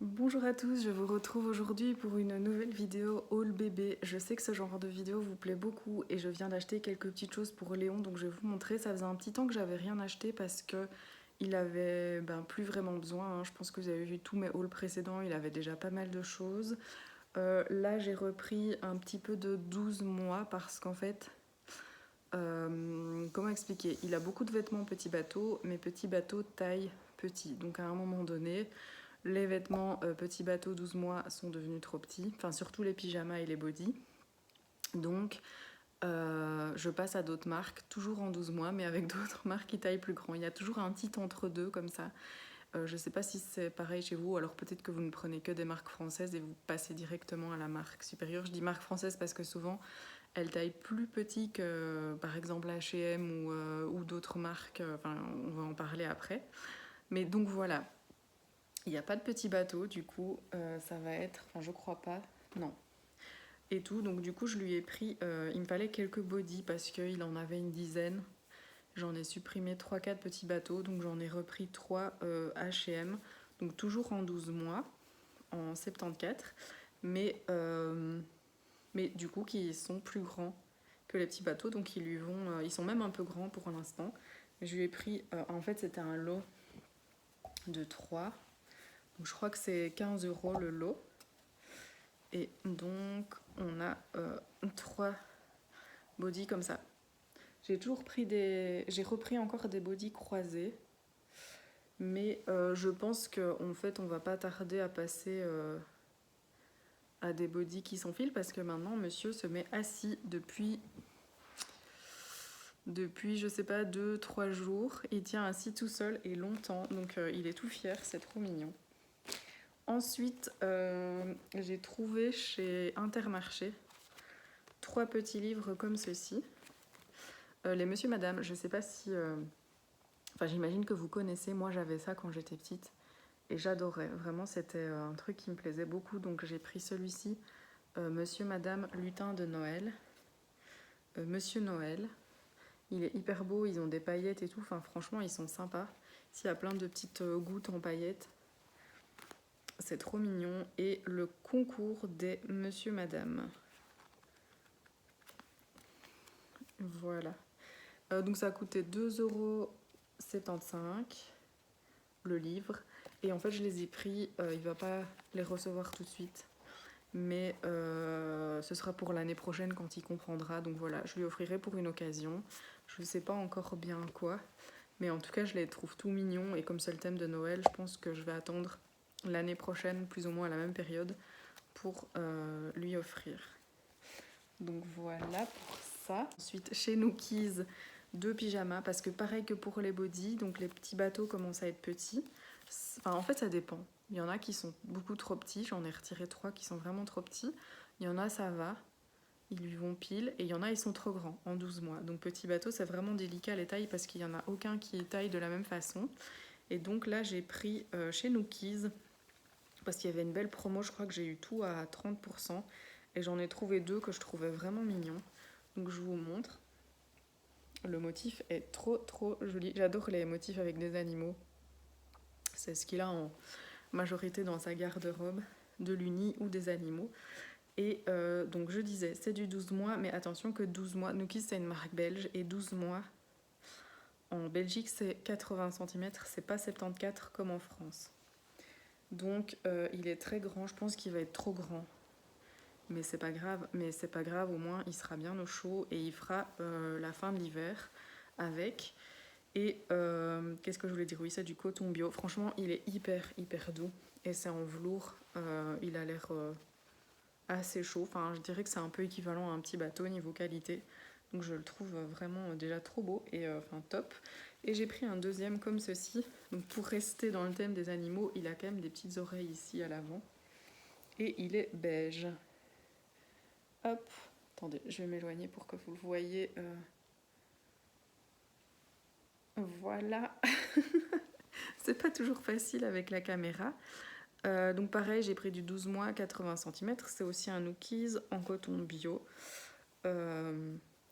Bonjour à tous, je vous retrouve aujourd'hui pour une nouvelle vidéo haul bébé. Je sais que ce genre de vidéo vous plaît beaucoup et je viens d'acheter quelques petites choses pour Léon, donc je vais vous montrer. Ça faisait un petit temps que j'avais rien acheté parce que il avait plus vraiment besoin. Je pense que vous avez vu tous mes hauls précédents, il avait déjà pas mal de choses. Là j'ai repris un petit peu de 12 mois parce qu'en fait, comment expliquer, il a beaucoup de vêtements petit bateau, mais petit bateau taille petit. Donc à un moment donné, les vêtements petit bateau 12 mois sont devenus trop petits, enfin surtout les pyjamas et les bodys. Donc je passe à d'autres marques, toujours en 12 mois, mais avec d'autres marques qui taillent plus grand. Il y a toujours un petit entre-deux comme ça. Je sais pas si c'est pareil chez vous, alors peut-être que vous ne prenez que des marques françaises et vous passez directement à la marque supérieure. Je dis marque française parce que souvent elles taillent plus petit que par exemple H&M ou d'autres marques, enfin on va en parler après. Mais donc voilà, il n'y a pas de petit bateau, du coup, ça va être... Enfin, je crois pas. Non. Et tout, donc du coup, je lui ai pris... il me fallait quelques bodys parce qu'il en avait une dizaine. J'en ai supprimé 3-4 petits bateaux, donc j'en ai repris 3 H&M. Donc toujours en 12 mois, en 74. Mais du coup, qui sont plus grands que les petits bateaux. Donc ils lui vont... ils sont même un peu grands pour l'instant. Je lui ai pris... en fait, c'était un lot de 3. Donc je crois que c'est 15 € le lot. Et donc on a 3 bodys comme ça. J'ai repris encore des bodys croisés. Mais je pense qu'en fait on va pas tarder à passer à des bodys qui s'enfilent. Parce que maintenant monsieur se met assis depuis je sais pas 2-3 jours. Il tient assis tout seul et longtemps. Donc il est tout fier, c'est trop mignon. Ensuite, j'ai trouvé chez Intermarché 3 petits livres comme ceci. Les Monsieur Madame, je sais pas si... Enfin, j'imagine que vous connaissez. Moi, j'avais ça quand j'étais petite. Et j'adorais. Vraiment, c'était un truc qui me plaisait beaucoup. Donc, j'ai pris celui-ci. Monsieur Madame Lutin de Noël. Monsieur Noël. Il est hyper beau. Ils ont des paillettes et tout. Enfin, franchement, ils sont sympas. S'il y a plein de petites gouttes en paillettes. C'est trop mignon. Et le concours des Monsieur Madame. Voilà. Donc ça a coûté 2,75 € le livre. Et en fait je les ai pris, il va pas les recevoir tout de suite. Mais ce sera pour l'année prochaine quand il comprendra. Donc voilà, je lui offrirai pour une occasion. Je ne sais pas encore bien quoi. Mais en tout cas je les trouve tout mignons. Et comme c'est le thème de Noël, je pense que je vais attendre l'année prochaine, plus ou moins à la même période, pour lui offrir. Donc voilà pour ça. Ensuite chez Nookies, 2 pyjamas parce que pareil que pour les bodys, donc les petits bateaux commencent à être petits. Enfin, en fait ça dépend. Il y en a qui sont beaucoup trop petits, j'en ai retiré 3 qui sont vraiment trop petits. Il y en a ça va, ils lui vont pile, et il y en a ils sont trop grands en 12 mois. Donc petit bateau c'est vraiment délicat les tailles parce qu'il n'y en a aucun qui taille de la même façon. Et donc là j'ai pris chez Nookies parce qu'il y avait une belle promo, je crois que j'ai eu tout à 30%. Et j'en ai trouvé 2 que je trouvais vraiment mignons. Donc je vous montre. Le motif est trop joli. J'adore les motifs avec des animaux. C'est ce qu'il a en majorité dans sa garde-robe, de l'uni ou des animaux. Et donc je disais, c'est du 12 mois, mais attention que 12 mois, Nookies c'est une marque belge, et 12 mois, en Belgique c'est 80 cm, c'est pas 74 comme en France. Donc il est très grand, je pense qu'il va être trop grand. Mais c'est pas grave, au moins il sera bien au chaud et il fera la fin de l'hiver avec. Et qu'est-ce que je voulais dire? Oui, c'est du coton bio. Franchement, il est hyper doux. Et c'est en velours. Il a l'air assez chaud. Enfin, je dirais que c'est un peu équivalent à un petit bateau niveau qualité. Donc je le trouve vraiment déjà trop beau et enfin top. Et j'ai pris un deuxième comme ceci. Donc pour rester dans le thème des animaux, il a quand même des petites oreilles ici à l'avant. Et il est beige. Hop, attendez, je vais m'éloigner pour que vous le voyez. Voilà. C'est pas toujours facile avec la caméra. Donc pareil, j'ai pris du 12 mois 80 cm. C'est aussi un Nookies en coton bio.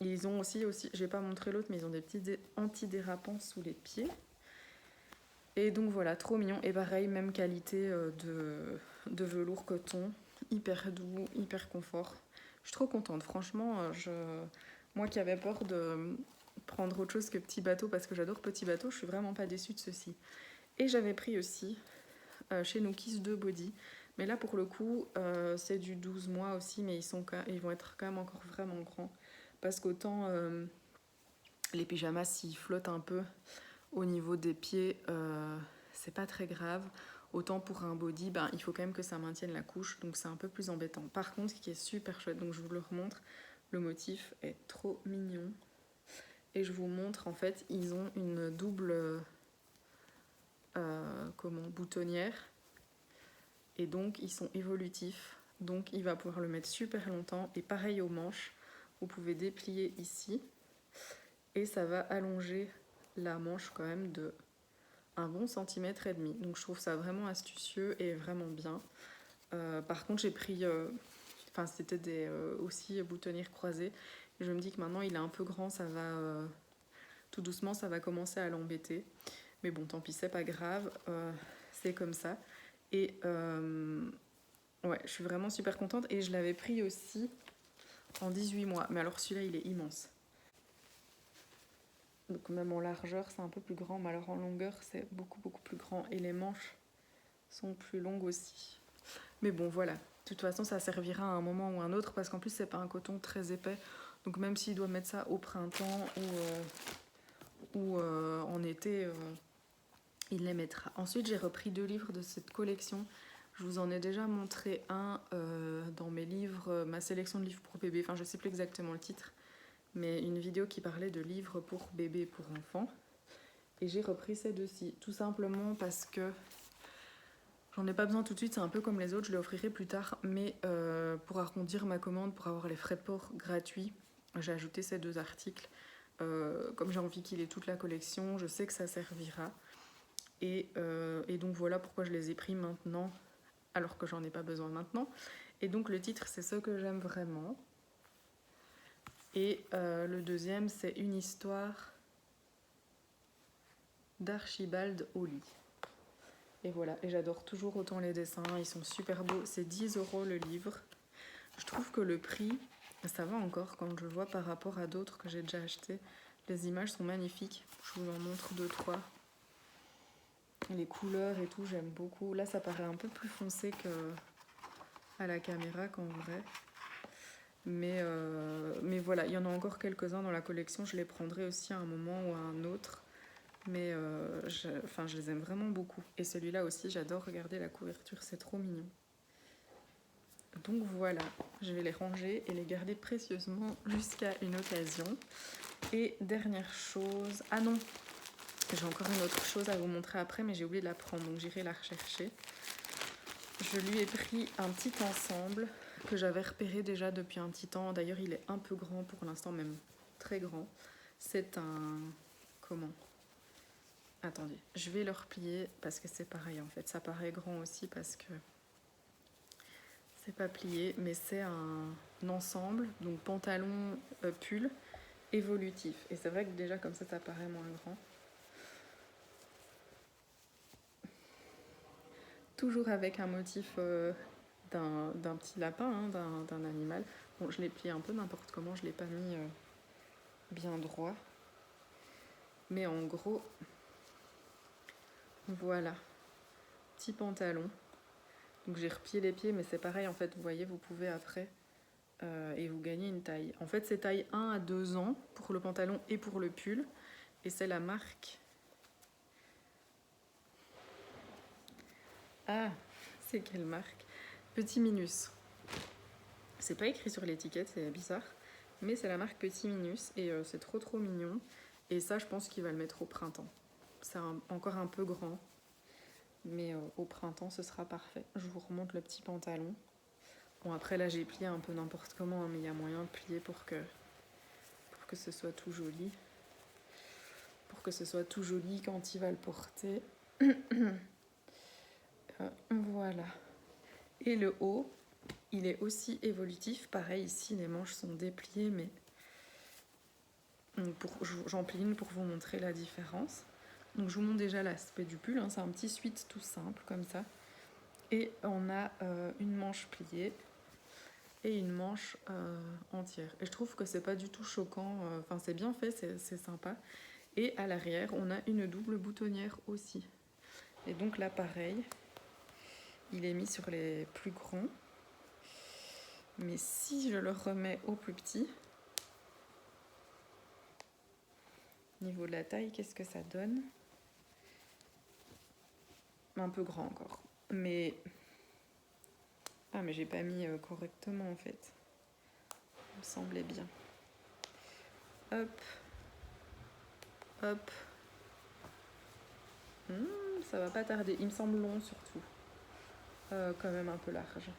Ils ont aussi, je vais pas montrer l'autre, mais ils ont des petits antidérapants sous les pieds. Et donc voilà, trop mignon. Et pareil, même qualité de velours coton, hyper doux, hyper confort. Je suis trop contente, franchement. Moi qui avais peur de prendre autre chose que Petit Bateau parce que j'adore Petit Bateau, je suis vraiment pas déçue de ceci. Et j'avais pris aussi chez Nookies 2 body. Mais là pour le coup, c'est du 12 mois aussi, mais ils vont être quand même encore vraiment grands. Parce qu'autant les pyjamas, s'ils flottent un peu au niveau des pieds, c'est pas très grave. Autant pour un body, il faut quand même que ça maintienne la couche, donc c'est un peu plus embêtant. Par contre, ce qui est super chouette, donc je vous le remontre, le motif est trop mignon. Et je vous montre, en fait, ils ont une double boutonnière. Et donc, ils sont évolutifs. Donc, il va pouvoir le mettre super longtemps. Et pareil aux manches, vous pouvez déplier ici. Et ça va allonger la manche quand même de un bon centimètre et demi. Donc, je trouve ça vraiment astucieux et vraiment bien. Par contre, j'ai pris... c'était aussi boutonnières croisées. Et je me dis que maintenant, il est un peu grand, ça va... tout doucement, ça va commencer à l'embêter. Mais bon, tant pis, c'est pas grave. C'est comme ça. Et ouais, je suis vraiment super contente. Et je l'avais pris aussi en 18 mois. Mais alors celui-là, il est immense. Donc même en largeur, c'est un peu plus grand. Mais alors en longueur, c'est beaucoup, beaucoup plus grand. Et les manches sont plus longues aussi. Mais bon, voilà. De toute façon, ça servira à un moment ou à un autre. Parce qu'en plus, c'est pas un coton très épais. Donc même s'il doit mettre ça au printemps ou en été... il les mettra. Ensuite, j'ai repris 2 livres de cette collection. Je vous en ai déjà montré un dans mes livres, ma sélection de livres pour bébé. Enfin, je sais plus exactement le titre, mais une vidéo qui parlait de livres pour bébé et pour enfants. Et j'ai repris ces deux-ci, tout simplement parce que j'en ai pas besoin tout de suite. C'est un peu comme les autres, je les offrirai plus tard. Mais pour arrondir ma commande, pour avoir les frais de port gratuits, j'ai ajouté ces 2 articles. Comme j'ai envie qu'il ait toute la collection, je sais que ça servira. Et donc voilà pourquoi je les ai pris maintenant, alors que j'en ai pas besoin maintenant. Et donc le titre, c'est Ce que j'aime vraiment. Et le deuxième, c'est Une histoire d'Archibald Holly. Et voilà, et j'adore toujours autant les dessins, ils sont super beaux. C'est 10 € le livre. Je trouve que le prix, ça va encore quand je vois par rapport à d'autres que j'ai déjà achetés. Les images sont magnifiques. Je vous en montre 2-3. Les couleurs et tout, j'aime beaucoup. Là, ça paraît un peu plus foncé à la caméra qu'en vrai. Mais voilà, il y en a encore quelques-uns dans la collection. Je les prendrai aussi à un moment ou à un autre. Mais je les aime vraiment beaucoup. Et celui-là aussi, j'adore regarder la couverture. C'est trop mignon. Donc voilà, je vais les ranger et les garder précieusement jusqu'à une occasion. Et dernière chose... Ah non, j'ai encore une autre chose à vous montrer après, mais j'ai oublié de la prendre, donc j'irai la rechercher. Je lui ai pris un petit ensemble que j'avais repéré déjà depuis un petit temps. D'ailleurs, il est un peu grand pour l'instant, même très grand. C'est un... Comment ? Attendez, je vais le replier parce que c'est pareil en fait. Ça paraît grand aussi parce que c'est pas plié, mais c'est un ensemble, donc pantalon, pull, évolutif. Et c'est vrai que déjà comme ça paraît moins grand. Toujours avec un motif d'un petit lapin, hein, d'un animal. Bon, je l'ai plié un peu n'importe comment, je ne l'ai pas mis bien droit. Mais en gros, voilà, petit pantalon. Donc j'ai replié les pieds, mais c'est pareil en fait, vous voyez, vous pouvez après et vous gagnez une taille. En fait, c'est taille 1 à 2 ans pour le pantalon et pour le pull. Et c'est la marque... Ah, c'est quelle marque ? Petit Minus. C'est pas écrit sur l'étiquette, c'est bizarre. Mais c'est la marque Petit Minus et c'est trop trop mignon. Et ça, je pense qu'il va le mettre au printemps. C'est encore un peu grand. Mais au printemps, ce sera parfait. Je vous remonte le petit pantalon. Bon, après, là, j'ai plié un peu n'importe comment, hein, mais il y a moyen de plier pour que ce soit tout joli. Pour que ce soit tout joli quand il va le porter. Voilà. Et le haut, il est aussi évolutif. Pareil, ici, les manches sont dépliées, mais j'en plie une pour vous montrer la différence. Donc je vous montre déjà l'aspect du pull, hein. C'est un petit sweat tout simple comme ça. Et on a une manche pliée et une manche entière. Et je trouve que c'est pas du tout choquant, enfin c'est bien fait, c'est sympa. Et à l'arrière, on a une double boutonnière aussi. Et donc là, pareil, il est mis sur les plus grands. Mais si je le remets au plus petit, niveau de la taille, qu'est-ce que ça donne? Un peu grand encore. Mais... Ah, mais j'ai pas mis correctement en fait. Il me semblait bien. Hop. Hop. Ça va pas tarder. Il me semble long surtout. Quand même un peu large.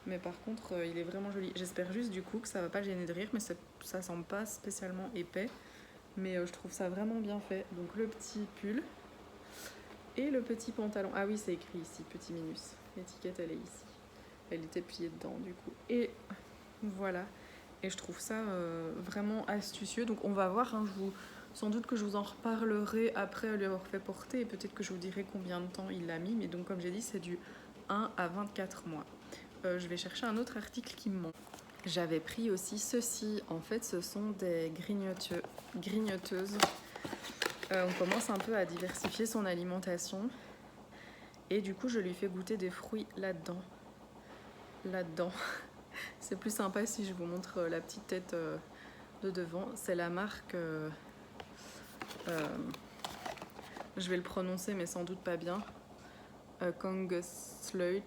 Mais par contre, il est vraiment joli. J'espère juste du coup que ça va pas gêner de rire, mais ça semble pas spécialement épais. Mais je trouve ça vraiment bien fait. Donc le petit pull et le petit pantalon. Ah oui, c'est écrit ici, petit minus. L'étiquette, elle est ici. Elle était pliée dedans du coup. Et voilà. Et je trouve ça vraiment astucieux. Donc on va voir, hein, sans doute que je vous en reparlerai après lui avoir fait porter. Et peut-être que je vous dirai combien de temps il l'a mis. Mais donc comme j'ai dit, c'est du 1 à 24 mois. Je vais chercher un autre article qui me manque. J'avais pris aussi ceci. En fait, ce sont des grignoteuses. On commence un peu à diversifier son alimentation. Et du coup, je lui fais goûter des fruits là-dedans. C'est plus sympa si je vous montre la petite tête de devant. C'est la marque... je vais le prononcer, mais sans doute pas bien. Kongesleut.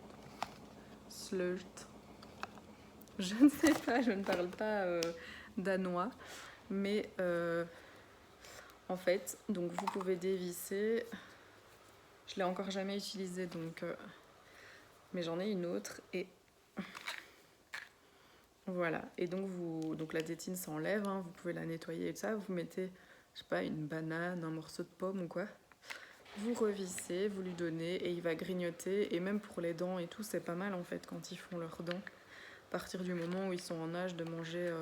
Je ne sais pas, je ne parle pas danois. Mais en fait, donc vous pouvez dévisser. Je l'ai encore jamais utilisé, donc mais j'en ai une autre et voilà. Et donc la tétine s'enlève, hein, vous pouvez la nettoyer et tout ça. Vous mettez, je sais pas, une banane, un morceau de pomme ou quoi. Vous revissez, vous lui donnez et il va grignoter. Et même pour les dents et tout, c'est pas mal en fait quand ils font leurs dents. À partir du moment où ils sont en âge de manger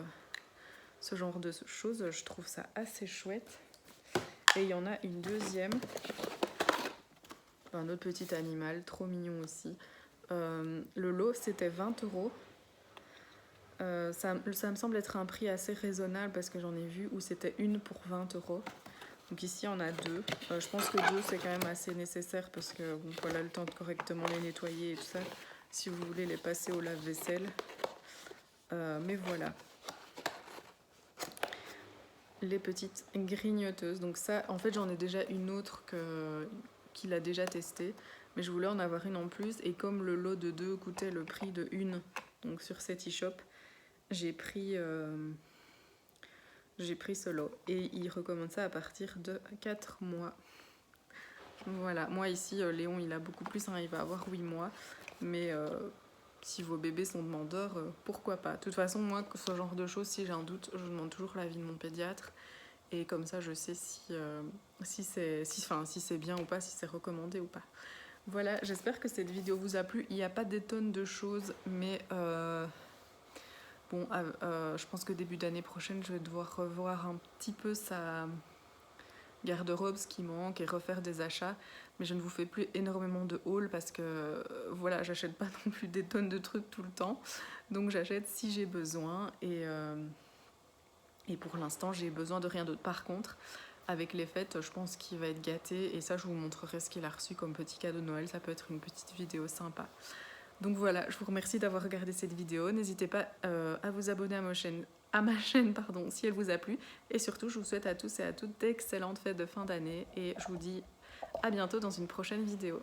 ce genre de choses, je trouve ça assez chouette. Et il y en a une deuxième, un autre petit animal, trop mignon aussi. Le lot, c'était 20 €. Ça me semble être un prix assez raisonnable parce que j'en ai vu où c'était une pour 20 €. Donc ici, on a deux. Je pense que deux, c'est quand même assez nécessaire parce que bon, voilà, le temps de correctement les nettoyer et tout ça, si vous voulez les passer au lave-vaisselle. Mais voilà. Les petites grignoteuses. Donc ça, en fait, j'en ai déjà une autre qu'il a déjà testée. Mais je voulais en avoir une en plus. Et comme le lot de 2 coûtait le prix de une, donc sur cet e-shop, j'ai pris ce lot. Et il recommande ça à partir de 4 mois. Voilà. Moi ici, Léon, il a beaucoup plus. Hein, il va avoir 8 mois. Mais si vos bébés sont demandeurs, pourquoi pas. De toute façon, moi, ce genre de choses, si j'ai un doute, je demande toujours l'avis de mon pédiatre. Et comme ça, je sais si c'est bien ou pas, si c'est recommandé ou pas. Voilà, j'espère que cette vidéo vous a plu. Il n'y a pas des tonnes de choses, mais bon, je pense que début d'année prochaine, je vais devoir revoir un petit peu sa garde-robe, ce qui manque, et refaire des achats. Mais je ne vous fais plus énormément de haul parce que voilà, j'achète pas non plus des tonnes de trucs tout le temps. Donc j'achète si j'ai besoin et pour l'instant, j'ai besoin de rien d'autre. Par contre, avec les fêtes, je pense qu'il va être gâté. Et ça, je vous montrerai ce qu'il a reçu comme petit cadeau de Noël. Ça peut être une petite vidéo sympa. Donc voilà, je vous remercie d'avoir regardé cette vidéo. N'hésitez pas à vous abonner à ma chaîne, si elle vous a plu. Et surtout, je vous souhaite à tous et à toutes d'excellentes fêtes de fin d'année. Et je vous dis à bientôt dans une prochaine vidéo.